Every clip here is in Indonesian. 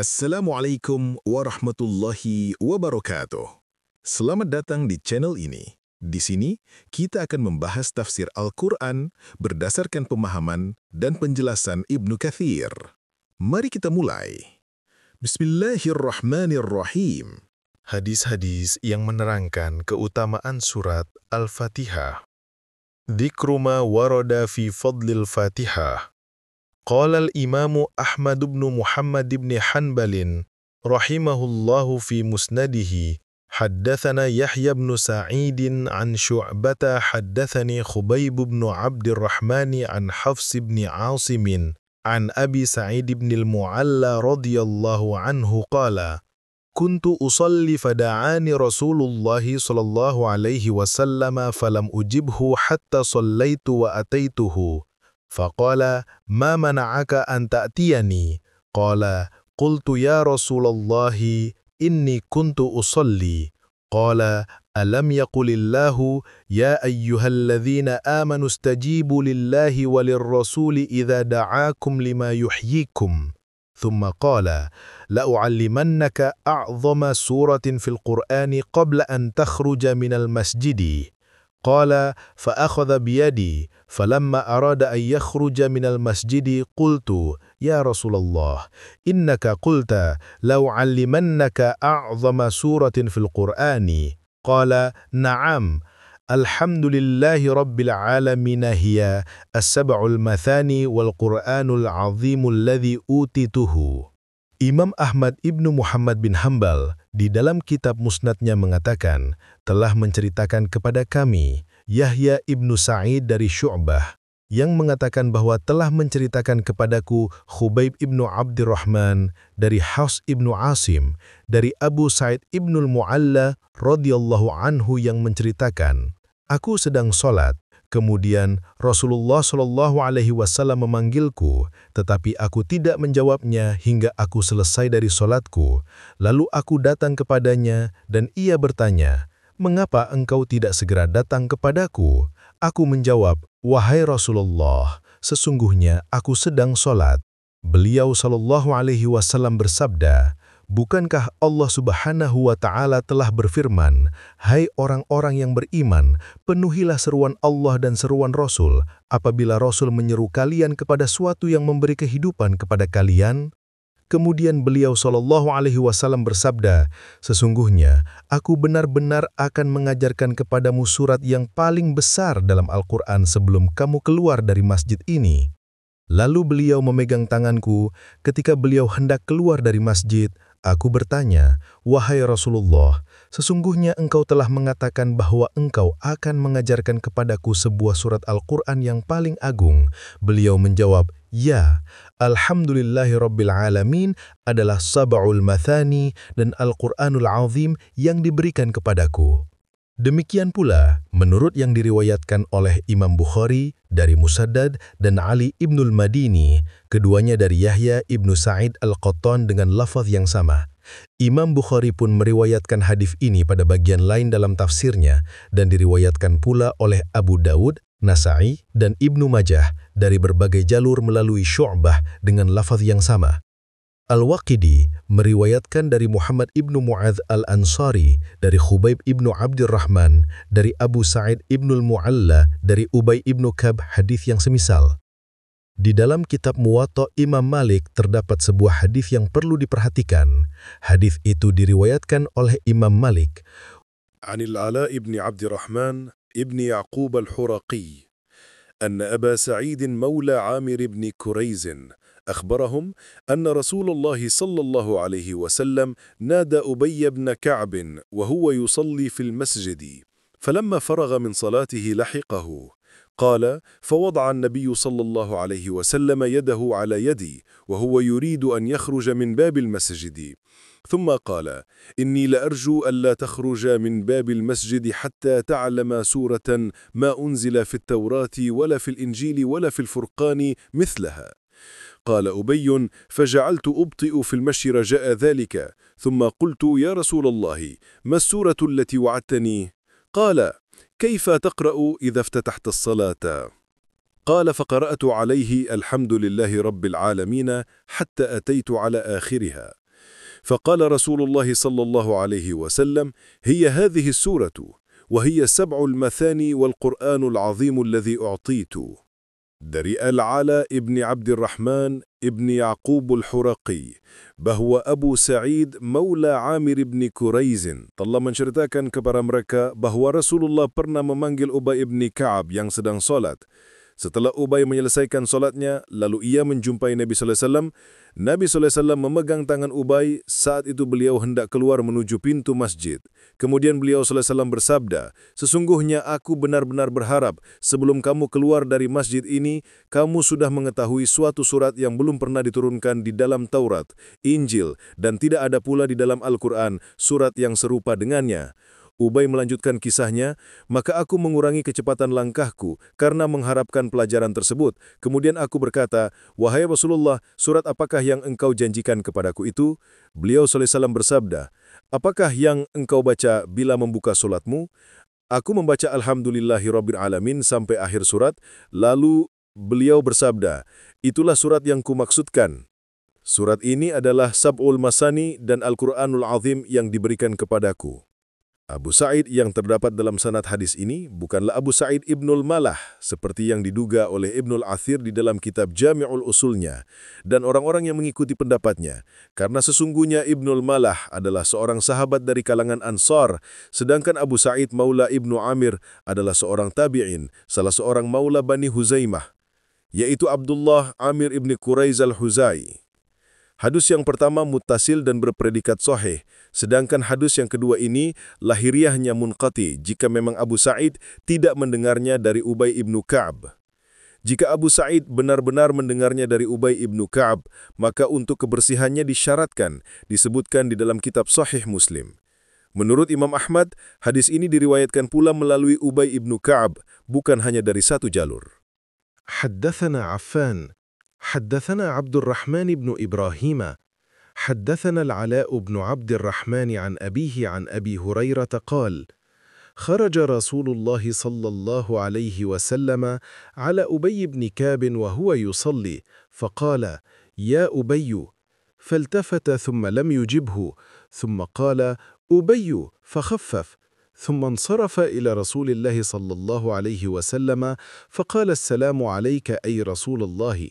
Assalamualaikum warahmatullahi wabarakatuh. Selamat datang di channel ini. Di sini, kita akan membahas tafsir Al-Quran berdasarkan pemahaman dan penjelasan Ibnu Katsir. Mari kita mulai. Bismillahirrahmanirrahim. Hadis-hadis yang menerangkan keutamaan surat Al-Fatihah. Dzikru ma warada fi fadlil Fatihah. Qala al-Imam Ahmad bin Muhammad bin Hanbal rahimahullahu fi musnadihi, haddatsana Yahya bin Sa'id an Syu'bah haddatsani Khubayb bin Abdurrahman an Hafs bin Asim an Abi Sa'id bin al-Mu'alla radhiyallahu anhu qala Kuntu usalli fada'ani Rasulullah sallallahu alaihi wasallam falam ujibhu hatta sallaitu wa ataituhu. Faqala, ma mana'aka an ta'tiyani? Qala, qultu ya Rasulullah, inni kuntu usalli. Qala, alam yaqulillahu, ya ayyuhalladzina amanu stajibu lillahi walirrasuli idha da'akum lima yuhyikum. ثم قال لأعلمنك أعظم سورة في القرآن قبل أن تخرج من المسجد قال فأخذ بيدي فلما أراد أن يخرج من المسجد قلت يا رسول الله إنك قلت لأعلمنك أعظم سورة في القرآن قال نعم الحمد لله رب العالمين هي السبع المثاني والقرآن العظيم الذي أوتيته. Imam Ahmad ibnu Muhammad bin Hanbal di dalam kitab musnadnya mengatakan, telah menceritakan kepada kami Yahya ibnu Sa'id dari Syu'bah, yang mengatakan bahwa telah menceritakan kepadaku Khubayb ibnu Abdurrahman dari Hafs ibnu Asim dari Abu Sa'id ibnul Mu'alla radhiyallahu anhu yang menceritakan, aku sedang sholat, kemudian Rasulullah Shallallahu Alaihi Wasallam memanggilku, tetapi aku tidak menjawabnya hingga aku selesai dari sholatku. Lalu aku datang kepadanya dan ia bertanya, mengapa engkau tidak segera datang kepadaku? Aku menjawab, wahai Rasulullah, sesungguhnya aku sedang sholat. Beliau Shallallahu Alaihi Wasallam bersabda, bukankah Allah Subhanahu wa Ta'ala telah berfirman, hai orang-orang yang beriman, penuhilah seruan Allah dan seruan Rasul, apabila Rasul menyeru kalian kepada suatu yang memberi kehidupan kepada kalian? Kemudian beliau Shallallahu Alaihi Wasallam bersabda, sesungguhnya aku benar-benar akan mengajarkan kepadamu surat yang paling besar dalam Al-Quran sebelum kamu keluar dari masjid ini. Lalu beliau memegang tanganku ketika beliau hendak keluar dari masjid. Aku bertanya, wahai Rasulullah, sesungguhnya engkau telah mengatakan bahwa engkau akan mengajarkan kepadaku sebuah surat Al-Quran yang paling agung. Beliau menjawab, ya, Alhamdulillahirrabbilalamin adalah Sab'ul Mathani dan Al-Quranul Azim yang diberikan kepadaku. Demikian pula, menurut yang diriwayatkan oleh Imam Bukhari dari Musaddad dan Ali ibnul Madini, keduanya dari Yahya ibnu Sa'id al-Qattan dengan lafaz yang sama. Imam Bukhari pun meriwayatkan hadis ini pada bagian lain dalam tafsirnya dan diriwayatkan pula oleh Abu Daud, Nasa'i, dan Ibnu Majah dari berbagai jalur melalui Syu'bah dengan lafaz yang sama. Al-Waqidi meriwayatkan dari Muhammad ibnu Mu'adz al-Ansari, dari Khubayb ibnu Abdurrahman, dari Abu Sa'id ibnul Mu'alla, dari Ubay ibnu Kab hadis yang semisal. Di dalam kitab Muwatta Imam Malik terdapat sebuah hadis yang perlu diperhatikan. Hadis itu diriwayatkan oleh Imam Malik. Anil Ala ibn Abdurrahman ibn Yaqub al-Huraqi, anna Aba Sa'id mawla Amir ibn Kurayz أخبرهم أن رسول الله صلى الله عليه وسلم نادى أبي بن كعب وهو يصلي في المسجد، فلما فرغ من صلاته لحقه. قال فوضع النبي صلى الله عليه وسلم يده على يدي وهو يريد أن يخرج من باب المسجد، ثم قال إني لأرجو ألا تخرج من باب المسجد حتى تعلم سورة ما أنزل في التوراة ولا في الإنجيل ولا في الفرقان مثلها. قال أبي فجعلت أبطئ في المشي رجاء ذلك، ثم قلت يا رسول الله ما السورة التي وعدتني؟ قال كيف تقرأ إذا افتتحت الصلاة؟ قال فقرأت عليه الحمد لله رب العالمين حتى أتيت على آخرها، فقال رسول الله صلى الله عليه وسلم: هي هذه السورة وهي 7 المثاني والقرآن العظيم الذي أعطيت. Dari Al-Ala ibni Abdirrahman ibni Yaqub al-Huraqi bahwa Abu Sa'id Maula Amir ibni Quraizin telah menceritakan kepada mereka bahwa Rasulullah pernah memanggil Ubay ibni Ka'ab yang sedang solat. Setelah Ubay menyelesaikan solatnya, lalu ia menjumpai Nabi SAW. Nabi SAW memegang tangan Ubay saat itu beliau hendak keluar menuju pintu masjid. Kemudian beliau SAW bersabda, "Sesungguhnya aku benar-benar berharap sebelum kamu keluar dari masjid ini, kamu sudah mengetahui suatu surat yang belum pernah diturunkan di dalam Taurat, Injil, dan tidak ada pula di dalam Al-Quran surat yang serupa dengannya." Ubay melanjutkan kisahnya, "Maka aku mengurangi kecepatan langkahku karena mengharapkan pelajaran tersebut. Kemudian aku berkata, 'Wahai Rasulullah, surat apakah yang engkau janjikan kepadaku itu?' Beliau SAW bersabda, 'Apakah yang engkau baca bila membuka solatmu?' Aku membaca Alhamdulillahirabbil alamin sampai akhir surat, lalu beliau bersabda, 'Itulah surat yang kumaksudkan.' Surat ini adalah Sab'ul Masani dan Al-Quranul Azim yang diberikan kepadaku." Abu Sa'id yang terdapat dalam sanad hadis ini bukanlah Abu Sa'id Ibnul Malah seperti yang diduga oleh Ibnul Athir di dalam kitab Jami'ul Usulnya dan orang-orang yang mengikuti pendapatnya, karena sesungguhnya Ibnul Malah adalah seorang sahabat dari kalangan Ansar, sedangkan Abu Sa'id Maula Ibnu Amir adalah seorang tabi'in, salah seorang maula Bani Huzaimah, yaitu Abdullah Amir ibni Quraiz al-Huzai. Hadis yang pertama muttasil dan berpredikat sahih, sedangkan hadis yang kedua ini lahiriahnya munqati jika memang Abu Sa'id tidak mendengarnya dari Ubay ibnu Ka'ab. Jika Abu Sa'id benar-benar mendengarnya dari Ubay ibnu Ka'ab, maka untuk kebersihannya disyaratkan, disebutkan di dalam kitab Sahih Muslim. Menurut Imam Ahmad, hadis ini diriwayatkan pula melalui Ubay ibnu Ka'ab, bukan hanya dari satu jalur. حدثنا عفان حدثنا عبد الرحمن بن إبراهيم حدثنا العلاء بن عبد الرحمن عن أبيه عن أبي هريرة قال: خرج رسول الله صلى الله عليه وسلم على أبي بن كعب وهو يصلي فقال: يا أبي، فالتفت ثم لم يجبه، ثم قال: أبي، فخفف، ثم انصرف إلى رسول الله صلى الله عليه وسلم فقال: السلام عليك أي رسول الله.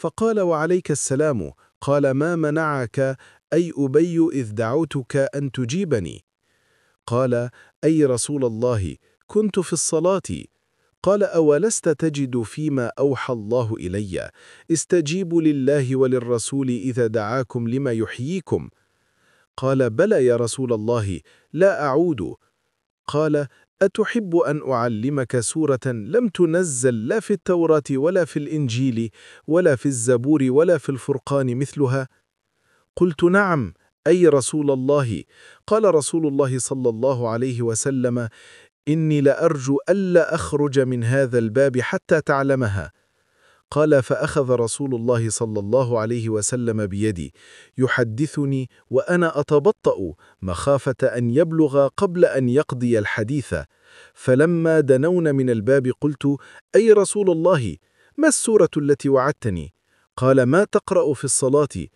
فقال: وعليك السلام. قال: ما منعك أي أبي إذ دعوتك أن تجيبني؟ قال: أي رسول الله، كنت في الصلاة. قال: أولست تجد فيما أوحى الله إلي: استجيبوا لله وللرسول إذا دعاكم لما يحييكم؟ قال: بلى يا رسول الله، لا أعود. قال: أتحب أن أعلمك سورة لم تنزل لا في التوراة ولا في الإنجيل ولا في الزبور ولا في الفرقان مثلها؟ قلت: نعم أي رسول الله. قال رسول الله صلى الله عليه وسلم: إني لأرجو ألا أخرج من هذا الباب حتى تعلمها. قال: فأخذ رسول الله صلى الله عليه وسلم بيدي يحدثني وأنا أتبطأ مخافة أن يبلغ قبل أن يقضي الحديث. فلما دنونا من الباب قلت: أي رسول الله، ما السورة التي وعدتني؟ قال: ما تقرأ في الصلاة؟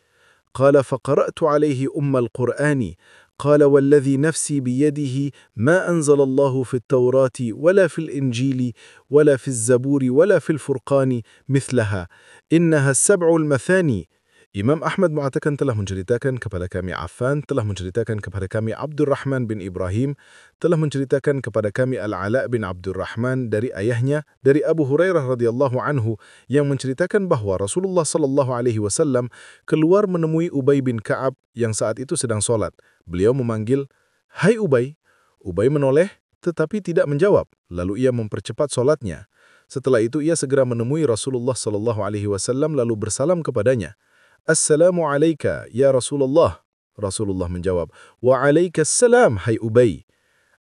قال: فقرأت عليه القرآن. قال: والذي نفسي بيده ما أنزل الله في التوراة ولا في الإنجيل ولا في الزبور ولا في الفرقان مثلها، إنها 7 المثاني. Imam Ahmad mengatakan telah menceritakan kepada kami Affan, telah menceritakan kepada kami Abdurrahman bin Ibrahim, telah menceritakan kepada kami Al-Ala bin Abdurrahman dari ayahnya, dari Abu Hurairah radhiyallahu anhu, yang menceritakan bahwa Rasulullah sallallahu alaihi wasallam keluar menemui Ubay bin Ka'ab yang saat itu sedang solat. Beliau memanggil, "Hai Ubay." Ubay menoleh tetapi tidak menjawab, lalu ia mempercepat solatnya. Setelah itu ia segera menemui Rasulullah sallallahu alaihi wasallam lalu bersalam kepadanya. "Assalamu alayka ya Rasulullah." Rasulullah menjawab, "Wa alaikassalam hai Ubay."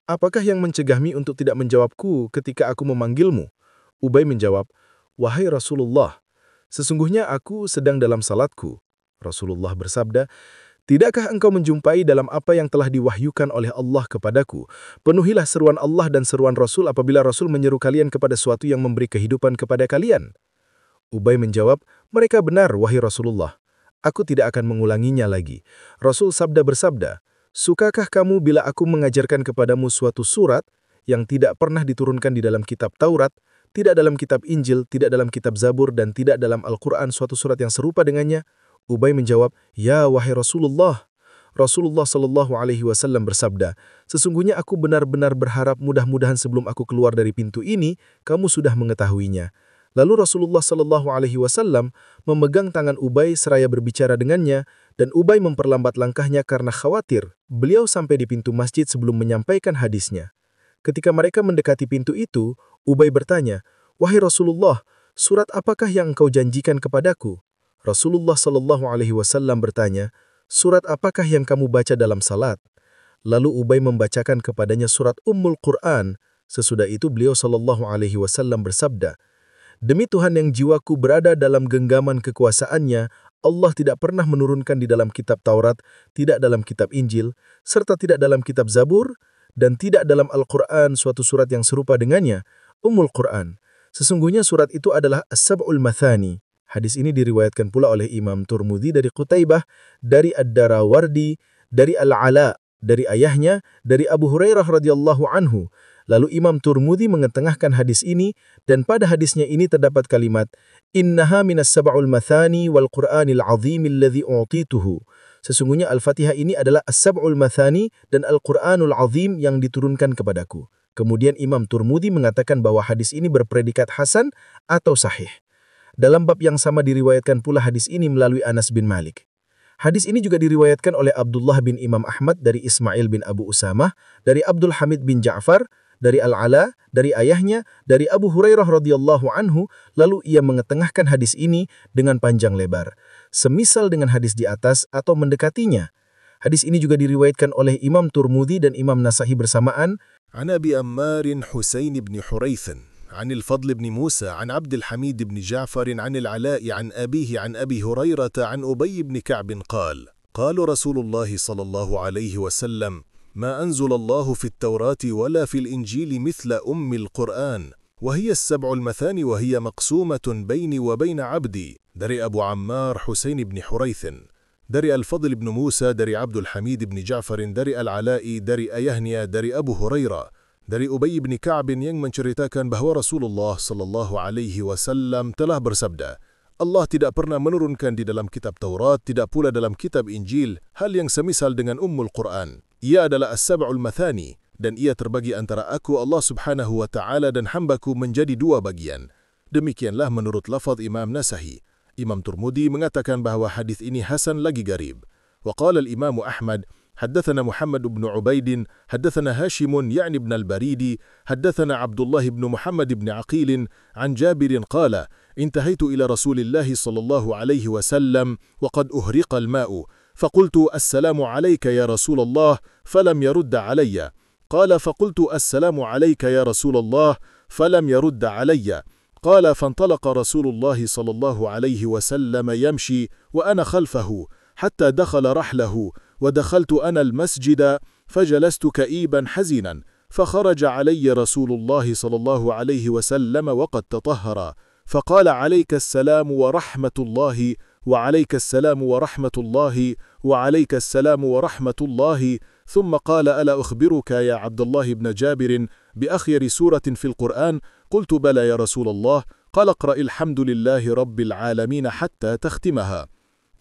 "Apakah yang mencegahmi untuk tidak menjawabku ketika aku memanggilmu?" Ubay menjawab, "Wahai Rasulullah, sesungguhnya aku sedang dalam salatku." Rasulullah bersabda, "Tidakkah engkau menjumpai dalam apa yang telah diwahyukan oleh Allah kepadaku? Penuhilah seruan Allah dan seruan Rasul apabila Rasul menyeru kalian kepada sesuatu yang memberi kehidupan kepada kalian." Ubay menjawab, "Mereka benar, wahai Rasulullah. aku tidak akan mengulanginya lagi. Rasul sabda bersabda, sukakah kamu bila aku mengajarkan kepadamu suatu surat yang tidak pernah diturunkan di dalam kitab Taurat, tidak dalam kitab Injil, tidak dalam kitab Zabur, dan tidak dalam Al-Quran suatu surat yang serupa dengannya? Ubay menjawab, ya wahai Rasulullah. Rasulullah Shallallahu Alaihi Wasallam bersabda, sesungguhnya aku benar-benar berharap mudah-mudahan sebelum aku keluar dari pintu ini, kamu sudah mengetahuinya. Lalu Rasulullah Shallallahu Alaihi Wasallam memegang tangan Ubay seraya berbicara dengannya, dan Ubay memperlambat langkahnya karena khawatir beliau sampai di pintu masjid sebelum menyampaikan hadisnya. Ketika mereka mendekati pintu itu, Ubay bertanya, wahai Rasulullah, surat apakah yang engkau janjikan kepadaku? Rasulullah Shallallahu Alaihi Wasallam bertanya, surat apakah yang kamu baca dalam salat? Lalu Ubay membacakan kepadanya surat Ummul Quran. Sesudah itu beliau Shallallahu Alaihi Wasallam bersabda, demi Tuhan yang jiwaku berada dalam genggaman kekuasaannya, Allah tidak pernah menurunkan di dalam kitab Taurat, tidak dalam kitab Injil, serta tidak dalam kitab Zabur, dan tidak dalam Al-Quran suatu surat yang serupa dengannya, Ummul Quran. Sesungguhnya surat itu adalah As-Sab'ul Mathani. Hadis ini diriwayatkan pula oleh Imam Turmudi dari Qutaibah, dari Ad-Darawardi, dari Al-Ala, dari ayahnya, dari Abu Hurairah radhiyallahu anhu. Lalu Imam Turmudi mengetengahkan hadis ini, dan pada hadisnya ini terdapat kalimat, Innaha minas sab'ul mathani wal Qur'anil azimil ladzi u'tituhu. Sesungguhnya Al-Fatihah ini adalah As-Sab'ul Mathani dan Al-Quranul Azim yang diturunkan kepadaku. Kemudian Imam Turmudi mengatakan bahwa hadis ini berpredikat hasan atau sahih. Dalam bab yang sama diriwayatkan pula hadis ini melalui Anas bin Malik. Hadis ini juga diriwayatkan oleh Abdullah bin Imam Ahmad dari Ismail bin Abu Usamah, dari Abdul Hamid bin Ja'far, dari Al-Ala, dari ayahnya, dari Abu Hurairah radhiyallahu anhu, lalu ia mengetengahkan hadis ini dengan panjang lebar, semisal dengan hadis di atas atau mendekatinya. Hadis ini juga diriwayatkan oleh Imam Turmudi dan Imam Nasa'i bersamaan. An Abi Ammar Husain bin Hurayth عن الفضل بن موسى عن عبد الحميد بن جعفر عن العلاء عن أبيه عن أبي هريرة عن أبي بن كعب قال قال رسول الله صلى الله عليه وسلم ما أنزل الله في التوراة ولا في الإنجيل مثل أم القرآن وهي السبع المثاني وهي مقسومة بيني وبين عبدي دري أبو عمار حسين بن حريث دري الفضل بن موسى دري عبد الحميد بن جعفر دري العلاء دري أيهنيا دري أبو هريرة dari Ubay bin Ka'b yang menceritakan bahwa Rasulullah sallallahu alaihi wasallam telah bersabda, Allah tidak pernah menurunkan di dalam kitab Taurat, tidak pula dalam kitab Injil, hal yang semisal dengan Ummul Quran. Ia adalah As-Sab'ul Mathani, dan ia terbagi antara aku Allah subhanahu wa ta'ala dan hambaku menjadi dua bagian. Demikianlah menurut lafaz Imam Nasa'i. Imam Turmudi mengatakan bahwa hadis ini hasan lagi garib. Wa qala al-Imam Ahmad, حدثنا محمد بن عبيد حدثنا هاشم يعني بن البريد حدثنا عبد الله بن محمد بن عقيل عن جابر قال انتهيت إلى رسول الله صلى الله عليه وسلم وقد أهرق الماء فقلت السلام عليك يا رسول الله فلم يرد علي قال فقلت السلام عليك يا رسول الله فلم يرد علي قال فانطلق رسول الله صلى الله عليه وسلم يمشي وأنا خلفه حتى دخل رحله ودخلت أنا المسجد فجلست كئيبا حزينا فخرج علي رسول الله صلى الله عليه وسلم وقد تطهر فقال عليك السلام ورحمة الله وعليك السلام ورحمة الله وعليك السلام ورحمة الله ثم قال ألا أخبرك يا عبد الله بن جابر بأخير سورة في القرآن قلت بلى يا رسول الله قال اقرأ الحمد لله رب العالمين حتى تختمها.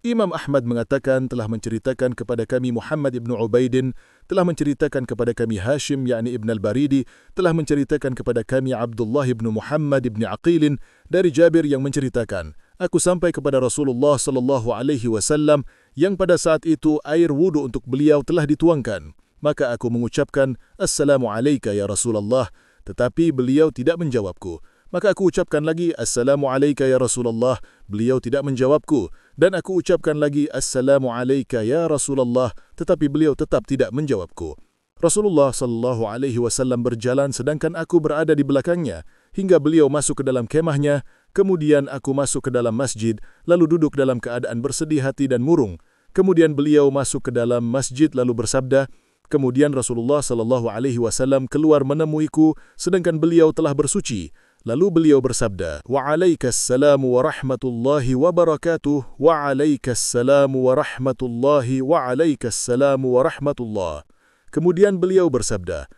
Imam Ahmad mengatakan telah menceritakan kepada kami Muhammad ibn Ubaidin, telah menceritakan kepada kami Hashim yakni Ibn al-Baridi, telah menceritakan kepada kami Abdullah ibn Muhammad ibn Aqilin dari Jabir yang menceritakan, aku sampai kepada Rasulullah sallallahu alaihi wasallam yang pada saat itu air wudu untuk beliau telah dituangkan. Maka aku mengucapkan Assalamu alayka ya Rasulullah, tetapi beliau tidak menjawabku. Maka aku ucapkan lagi, Assalamu alayka ya Rasulullah. Beliau tidak menjawabku. Dan aku ucapkan lagi, Assalamu alayka ya Rasulullah. Tetapi beliau tetap tidak menjawabku. Rasulullah sallallahu alaihi wasallam berjalan sedangkan aku berada di belakangnya. Hingga beliau masuk ke dalam kemahnya. Kemudian aku masuk ke dalam masjid. Lalu duduk dalam keadaan bersedih hati dan murung. Kemudian beliau masuk ke dalam masjid lalu bersabda, kemudian Rasulullah sallallahu alaihi wasallam keluar menemuiku sedangkan beliau telah bersuci. Lalu beliau bersabda, "Wa'alaikassalamu warahmatullahi wabarakatuh, wa'alaikassalamu warahmatullahi wa'alaikassalamu warahmatullah." Kemudian beliau bersabda,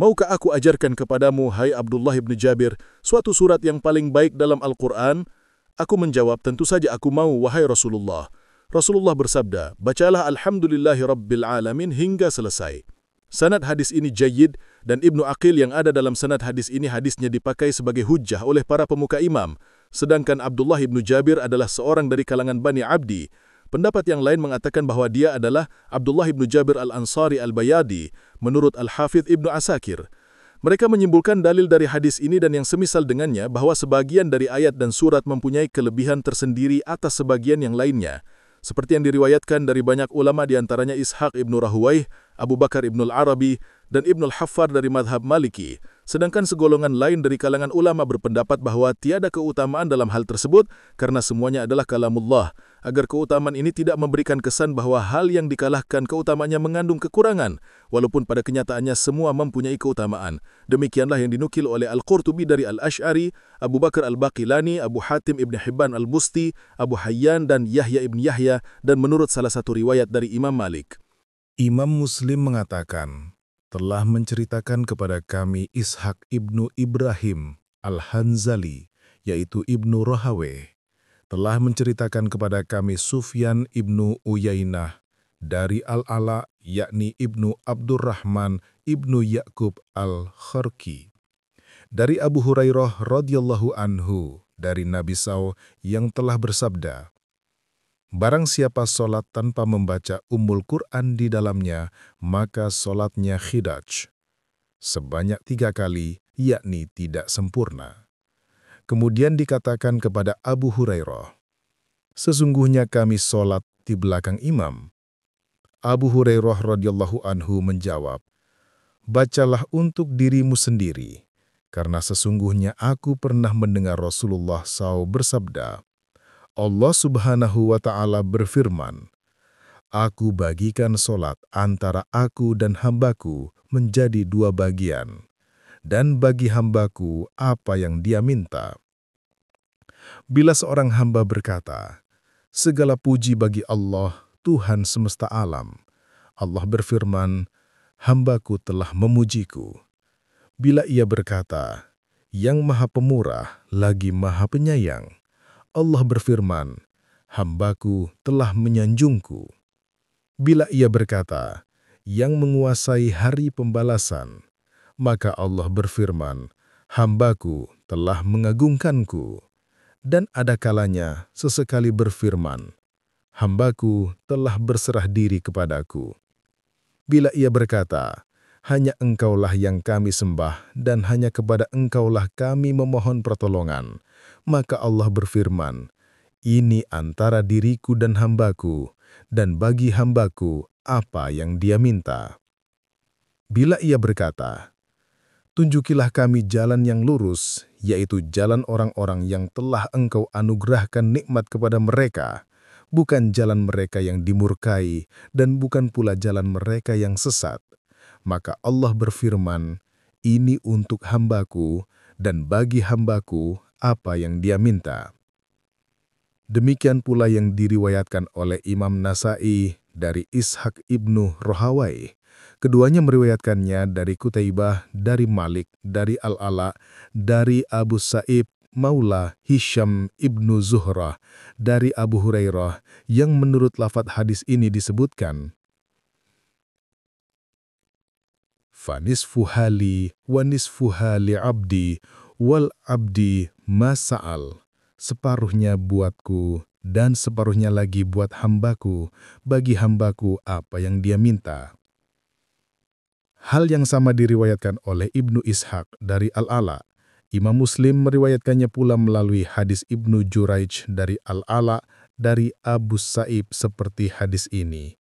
"Maukah aku ajarkan kepadamu, hai Abdullah ibn Jabir, suatu surat yang paling baik dalam Al-Quran?" Aku menjawab, "Tentu saja aku mau, wahai Rasulullah." Rasulullah bersabda, "Bacalah Alhamdulillahi Rabbil Alamin hingga selesai." Sanad hadis ini jayyid dan Ibnu Aqil yang ada dalam sanad hadis ini hadisnya dipakai sebagai hujjah oleh para pemuka imam, sedangkan Abdullah ibnu Jabir adalah seorang dari kalangan Bani Abdi. Pendapat yang lain mengatakan bahwa dia adalah Abdullah ibnu Jabir al-Ansari al-Bayadi, menurut Al-Hafidh Ibnu Asakir. Mereka menyimpulkan dalil dari hadis ini dan yang semisal dengannya bahwa sebagian dari ayat dan surat mempunyai kelebihan tersendiri atas sebagian yang lainnya. Seperti yang diriwayatkan dari banyak ulama diantaranya Ishaq ibnu Rahuwaih, Abu Bakar ibnu Al-Arabi, dan Ibnu Al-Haffar dari madhab Maliki. Sedangkan segolongan lain dari kalangan ulama berpendapat bahwa tiada keutamaan dalam hal tersebut karena semuanya adalah kalamullah, agar keutamaan ini tidak memberikan kesan bahwa hal yang dikalahkan keutamaannya mengandung kekurangan, walaupun pada kenyataannya semua mempunyai keutamaan. Demikianlah yang dinukil oleh Al-Qurtubi dari Al-Ash'ari, Abu Bakar Al-Baqilani, Abu Hatim ibn Hibban Al-Busti, Abu Hayyan dan Yahya ibn Yahya, dan menurut salah satu riwayat dari Imam Malik. Imam Muslim mengatakan, telah menceritakan kepada kami Ishaq ibnu Ibrahim Al-Hanzali, yaitu Ibnu Rahaweh, telah menceritakan kepada kami Sufyan ibnu Uyainah dari Al-Ala, yakni Ibnu Abdurrahman ibnu Ya'qub Al-Kharki, dari Abu Hurairah radhiyallahu anhu, dari Nabi SAW yang telah bersabda, "Barang siapa solat tanpa membaca Ummul Quran di dalamnya, maka solatnya khidaj, sebanyak 3 kali, yakni tidak sempurna." Kemudian dikatakan kepada Abu Hurairah, "Sesungguhnya kami solat di belakang imam." Abu Hurairah radhiyallahu anhu menjawab, "Bacalah untuk dirimu sendiri, karena sesungguhnya aku pernah mendengar Rasulullah SAW bersabda, Allah Subhanahu wa Ta'ala berfirman, Aku bagikan solat antara aku dan hambaku menjadi 2 bagian, dan bagi hambaku apa yang dia minta. Bila seorang hamba berkata, segala puji bagi Allah, Tuhan semesta alam, Allah berfirman, hambaku telah memujiku. Bila ia berkata, yang maha pemurah lagi maha penyayang, Allah berfirman, hambaku telah menyanjungku. Bila ia berkata, yang menguasai hari pembalasan, maka Allah berfirman, hambaku telah mengagungkanku. Dan ada kalanya sesekali berfirman, hambaku telah berserah diri kepadaku. Bila ia berkata, hanya engkaulah yang kami sembah dan hanya kepada engkaulah kami memohon pertolongan, maka Allah berfirman, ini antara diriku dan hambaku, dan bagi hambaku apa yang dia minta. Bila ia berkata, tunjukilah kami jalan yang lurus, yaitu jalan orang-orang yang telah engkau anugerahkan nikmat kepada mereka, bukan jalan mereka yang dimurkai, dan bukan pula jalan mereka yang sesat. Maka Allah berfirman, ini untuk hambaku, dan bagi hambaku apa yang dia minta. Demikian pula yang diriwayatkan oleh Imam Nasa'i dari Ishaq ibnu Rahawai. Keduanya meriwayatkannya dari Qutaibah, dari Malik, dari Al-Ala, dari Abu Sa'ib Maula Hisham ibnu Zuhrah, dari Abu Hurairah, yang menurut lafadz hadis ini disebutkan, fanisfu hali wa nisfu hali abdi wal abdi masa'al. Separuhnya buatku dan separuhnya lagi buat hambaku, bagi hambaku apa yang dia minta. Hal yang sama diriwayatkan oleh Ibnu Ishaq dari Al-Ala. Imam Muslim meriwayatkannya pula melalui hadis Ibnu Juraij dari Al-Ala dari Abu Sa'ib seperti hadis ini.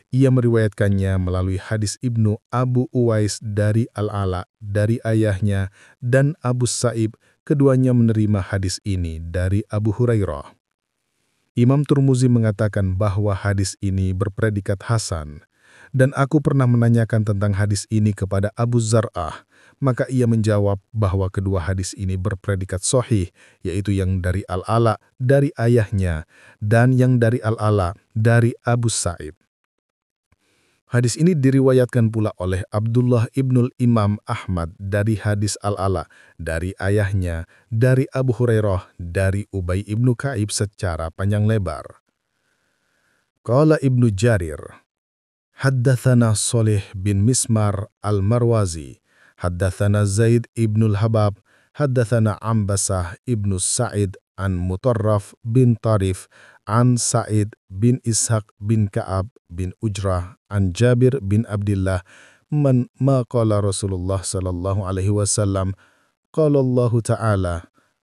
Ia meriwayatkannya melalui hadis Ibnu Abu Uwais dari Al-Ala dari ayahnya, dan Abu Sa'ib keduanya menerima hadis ini dari Abu Hurairah. Imam Turmuzi mengatakan bahwa hadis ini berpredikat hasan, Dan aku pernah menanyakan tentang hadis ini kepada Abu Zar'ah, maka ia menjawab bahwa kedua hadis ini berpredikat sahih, yaitu yang dari Al-Ala dari ayahnya, dan yang dari Al-Ala dari Abu Sa'id. Hadis ini diriwayatkan pula oleh Abdullah ibnul Imam Ahmad dari hadis Al-Ala, dari ayahnya, dari Abu Hurairah, dari Ubay ibnu Ka'ib secara panjang lebar. Qala Ibnu Jarir, Haddathana Salih bin Mismar al-Marwazi, Haddathana Zaid ibnul Habab, Haddathana Ambasah ibnu Sa'id an Mutarraf bin Tarif, an Sa'id bin Ishaq bin Ka'ab bin Ujrah, an Jabir bin Abdillah, ma qala Rasulullah sallallahu alaihi wasallam, qala Allah Ta'ala,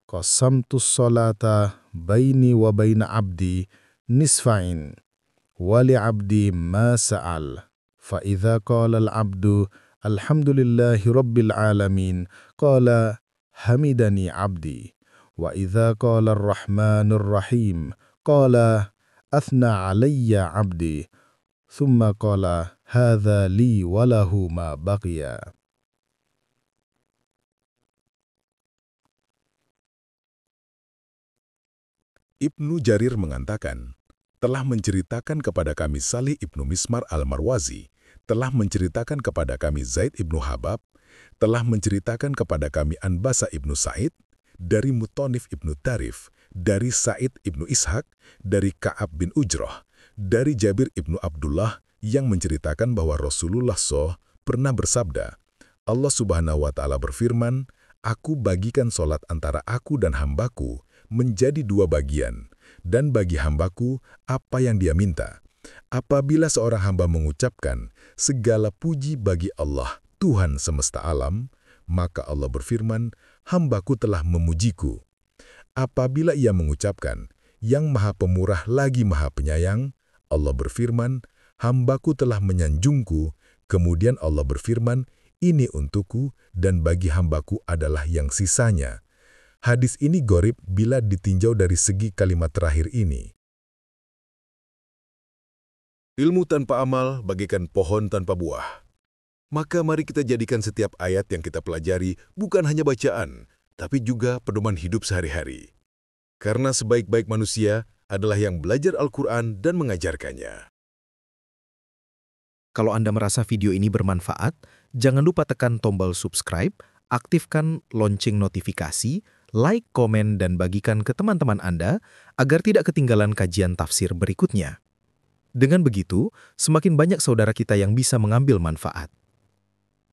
qasamtu sholata baini wa baina abdi nisfain, wali abdi ma sa'al, fa idza qala al-abdu alhamdulillahi rabbil alamin, qala hamidani abdi, wa idza qala ar-rahmanur rahim, qala athna alayya abdi, thumma qala hadha li walahu ma baqiya. Ibnu Jarir mengatakan, telah menceritakan kepada kami Salih ibnu Mismar al-Marwazi, telah menceritakan kepada kami Zaid ibnu Habab, telah menceritakan kepada kami Anbasa ibnu Sa'id, dari Mutonif ibnu Tarif, dari Sa'id ibnu Ishaq, dari Ka'ab bin Ujrah, dari Jabir ibnu Abdullah, yang menceritakan bahwa Rasulullah SAW pernah bersabda, Allah Subhanahu wa Ta'ala berfirman, Aku bagikan solat antara aku dan hambaku menjadi dua bagian, dan bagi hambaku apa yang dia minta. Apabila seorang hamba mengucapkan, segala puji bagi Allah, Tuhan semesta alam, maka Allah berfirman, hambaku telah memujiku. Apabila ia mengucapkan, yang maha pemurah lagi maha penyayang, Allah berfirman, hambaku telah menyanjungku. Kemudian Allah berfirman, ini untukku dan bagi hambaku adalah yang sisanya. Hadis ini gharib bila ditinjau dari segi kalimat terakhir ini. Ilmu tanpa amal bagaikan pohon tanpa buah. Maka mari kita jadikan setiap ayat yang kita pelajari bukan hanya bacaan, tapi juga pedoman hidup sehari-hari. Karena sebaik-baik manusia adalah yang belajar Al-Quran dan mengajarkannya. Kalau Anda merasa video ini bermanfaat, jangan lupa tekan tombol subscribe, aktifkan lonceng notifikasi, like, komen, dan bagikan ke teman-teman Anda agar tidak ketinggalan kajian tafsir berikutnya. Dengan begitu, semakin banyak saudara kita yang bisa mengambil manfaat.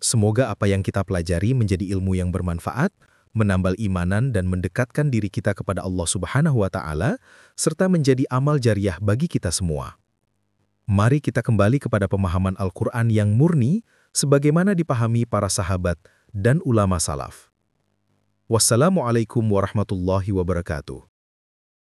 Semoga apa yang kita pelajari menjadi ilmu yang bermanfaat, menambal imanan dan mendekatkan diri kita kepada Allah Subhanahu wa Ta'ala, serta menjadi amal jariah bagi kita semua. Mari kita kembali kepada pemahaman Al-Quran yang murni, sebagaimana dipahami para sahabat dan ulama salaf. Wassalamualaikum warahmatullahi wabarakatuh.